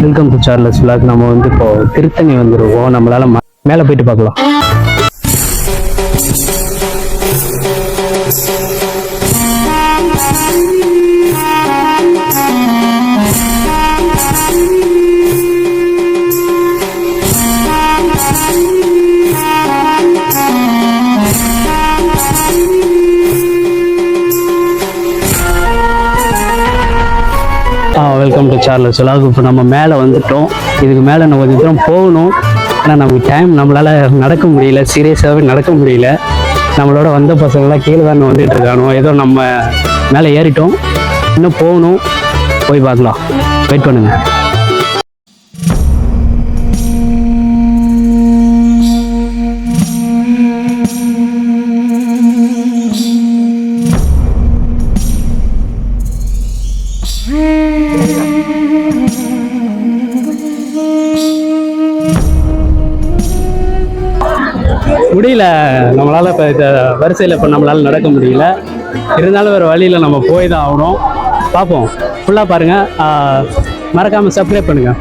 Welcome to Charles vlog. நம்ம வந்து இப்போ திருத்தணி வந்துருவோம். நம்மளால மேலே போயிட்டு பார்க்கலாம். Welcome to Charles vlog. இப்போ நம்ம மேலே வந்துட்டோம். இதுக்கு மேலே நம்ம கொஞ்சம் தூரம் போகணும். ஆனால் நமக்கு டைம் நம்மளால் நடக்க முடியல, சீரியஸாகவே நடக்க முடியல. நம்மளோட வந்த பசங்களாம் கீழே தானே வந்துட்டு இருக்கானோ. ஏதோ நம்ம மேலே ஏறிட்டோம், இன்னும் போகணும். போய் பார்க்கலாம், வெயிட் பண்ணுங்கள். முடியல நம்மளால். இப்போ இந்த வரிசையில் இப்போ நம்மளால் நடக்க முடியல. இருந்தாலும் வேறு வழியில் நம்ம போய் தான் ஆகணும். பார்ப்போம், ஃபுல்லாக பாருங்கள், மறக்காமல் சப்ஸ்கிரைப் பண்ணுங்கள்.